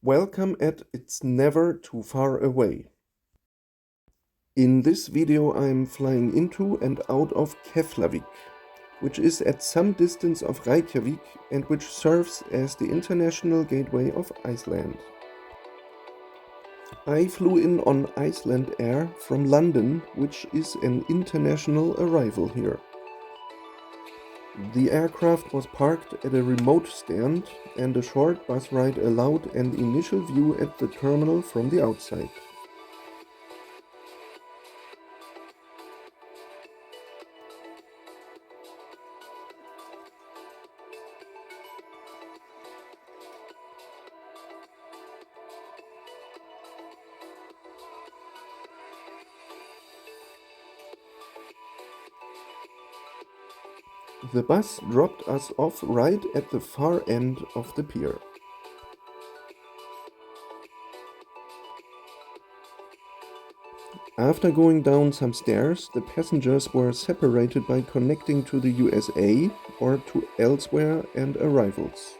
Welcome at It's Never Too Far Away. In this video I'm flying into and out of Keflavik, which is at some distance of Reykjavik and which serves as the international gateway of Iceland. I flew in on Icelandair from London, which is an international arrival here. The aircraft was parked at a remote stand and a short bus ride allowed an initial view at the terminal from the outside. The bus dropped us off right at the far end of the pier. After going down some stairs, the passengers were separated by connecting to the USA or to elsewhere and arrivals.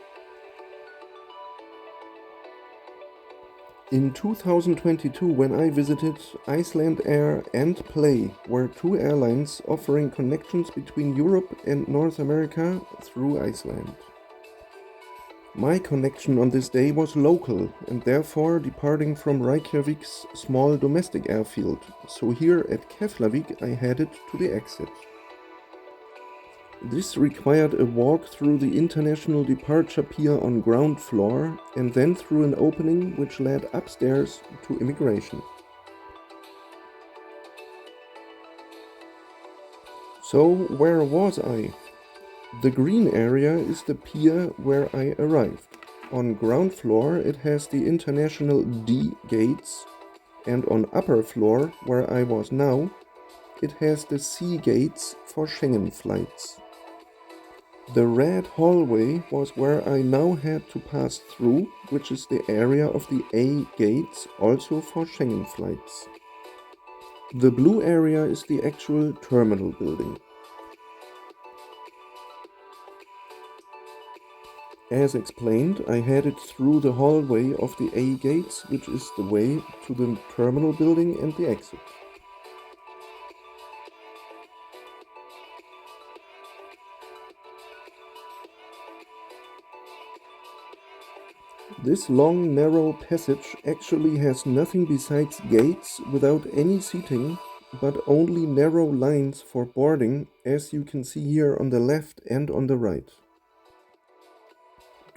In 2022, when I visited, Icelandair and Play were two airlines offering connections between Europe and North America through Iceland. My connection on this day was local and therefore departing from Reykjavik's small domestic airfield, so here at Keflavik I headed to the exit. This required a walk through the international departure pier on ground floor and then through an opening which led upstairs to immigration. So where was I? The green area is the pier where I arrived. On ground floor it has the international D gates, and on upper floor, where I was now, it has the C gates for Schengen flights. The red hallway was where I now had to pass through, which is the area of the A gates, also for Schengen flights. The blue area is the actual terminal building. As explained, I headed through the hallway of the A gates, which is the way to the terminal building and the exit. This long, narrow passage actually has nothing besides gates without any seating, but only narrow lines for boarding, as you can see here on the left and on the right.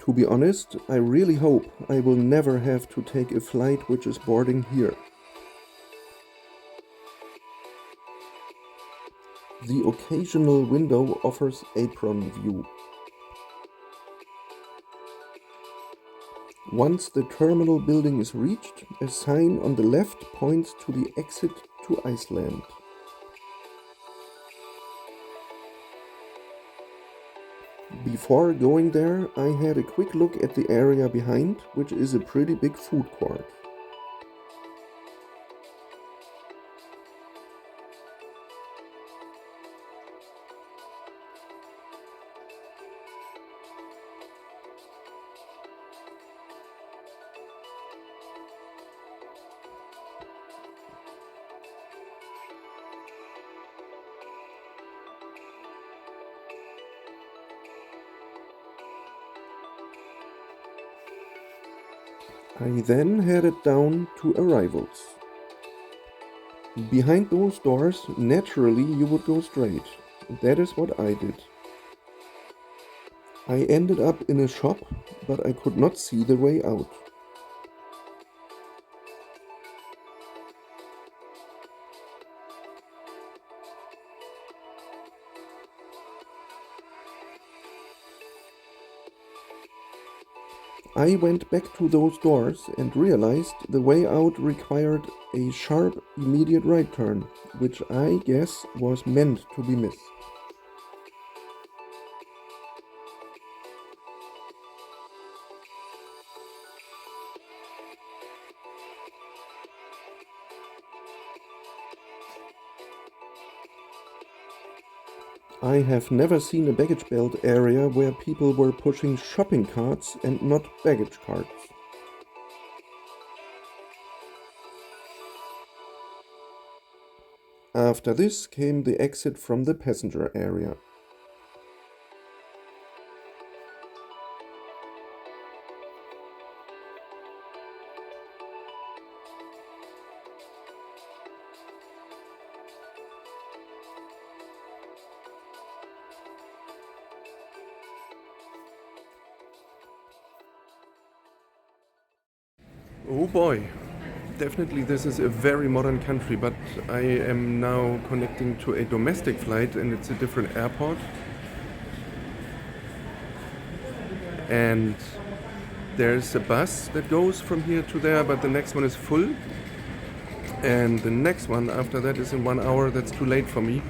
To be honest, I really hope I will never have to take a flight which is boarding here. The occasional window offers apron view. Once the terminal building is reached, a sign on the left points to the exit to Iceland. Before going there, I had a quick look at the area behind, which is a pretty big food court. I then headed down to arrivals. Behind those doors, naturally you would go straight. That is what I did. I ended up in a shop, but I could not see the way out. I went back to those doors and realized the way out required a sharp, immediate right turn, which I guess was meant to be missed. I have never seen a baggage belt area where people were pushing shopping carts and not baggage carts. After this came the exit from the passenger area. Oh boy, definitely this is a very modern country, but I am now connecting to a domestic flight and it's a different airport. And there's a bus that goes from here to there, but the next one is full. And the next one after that is in 1 hour. That's too late for me.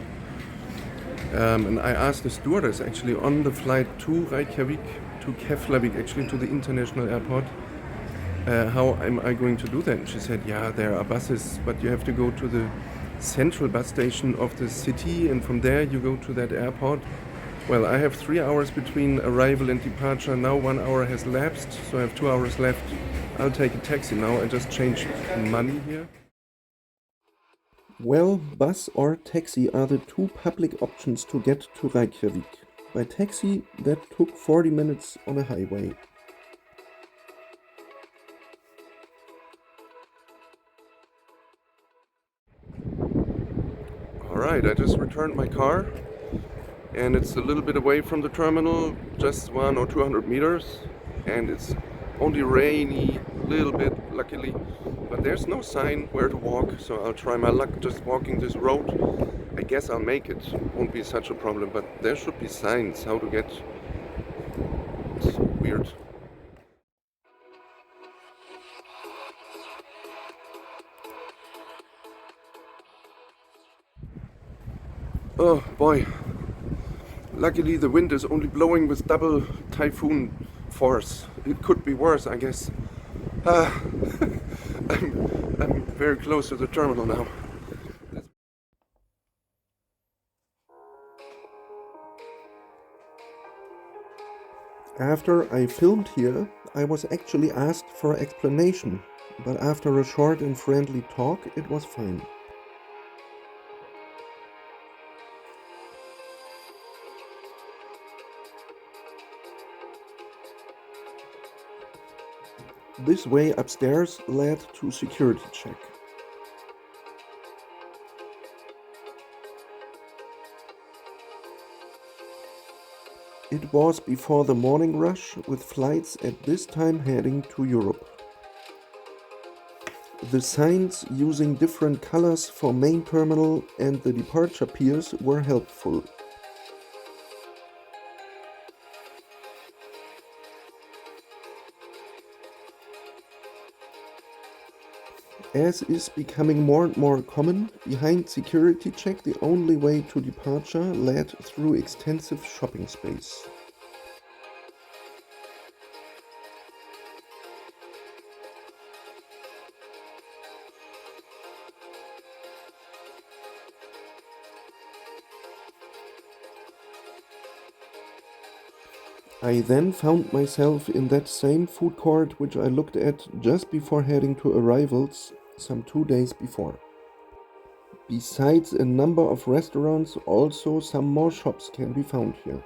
And I asked the stewardess actually on the flight to Reykjavik, to Keflavik, actually to the international airport, how am I going to do that? And she said, yeah, there are buses, but you have to go to the central bus station of the city, and from there you go to that airport. Well, I have 3 hours between arrival and departure. Now 1 hour has lapsed, so I have 2 hours left. I'll take a taxi now and just change money here. Well, bus or taxi are the two public options to get to Reykjavik. By taxi, that took 40 minutes on a highway. Alright, I just returned my car and it's a little bit away from the terminal, just 100 or 200 meters, and it's only rainy, a little bit, luckily, but there's no sign where to walk, so I'll try my luck just walking this road. I guess I'll make it, won't be such a problem, but there should be signs how to get. It's weird. Oh boy, luckily the wind is only blowing with double typhoon force. It could be worse, I guess. I'm very close to the terminal now. After I filmed here, I was actually asked for explanation, but after a short and friendly talk, it was fine. This way upstairs led to security check. It was before the morning rush, with flights at this time heading to Europe. The signs using different colors for main terminal and the departure piers were helpful. As is becoming more and more common, behind security check the only way to departure led through extensive shopping space. I then found myself in that same food court which I looked at just before heading to arrivals some 2 days before. Besides a number of restaurants, also some more shops can be found here.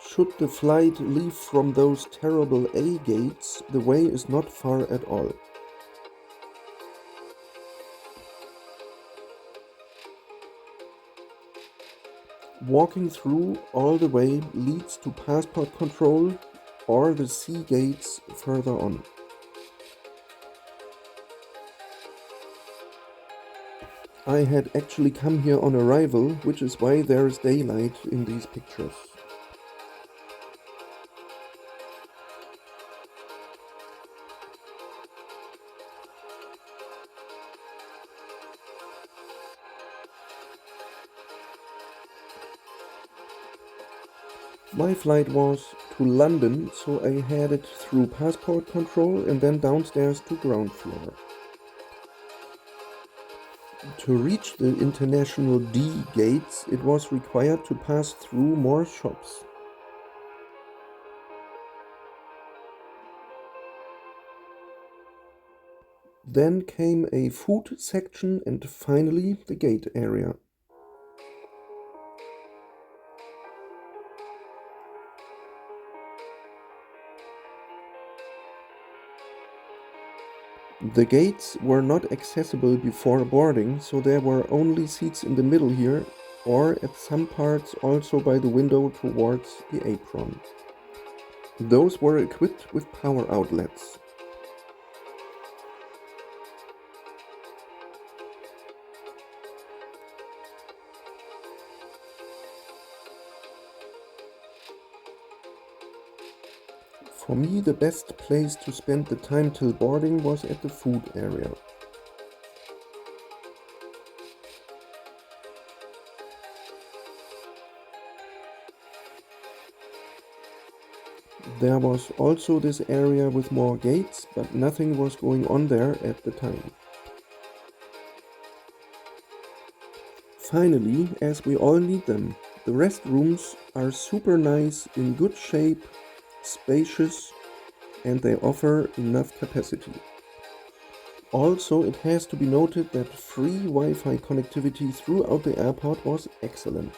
Should the flight leave from those terrible A gates, the way is not far at all. Walking through all the way leads to passport control or the sea gates further on. I had actually come here on arrival, which is why there is daylight in these pictures. My flight was to London, so I headed through passport control and then downstairs to ground floor. To reach the international D gates, it was required to pass through more shops. Then came a food section and finally the gate area. The gates were not accessible before boarding, so there were only seats in the middle here, or at some parts also by the window towards the apron. Those were equipped with power outlets. For me, the best place to spend the time till boarding was at the food area. There was also this area with more gates, but nothing was going on there at the time. Finally, as we all need them, the restrooms are super nice, in good shape, spacious, and they offer enough capacity. Also, it has to be noted that free Wi-Fi connectivity throughout the airport was excellent.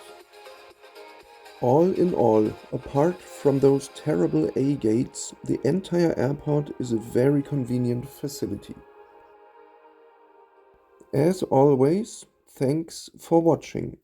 All in all, apart from those terrible A gates, the entire airport is a very convenient facility. As always, thanks for watching.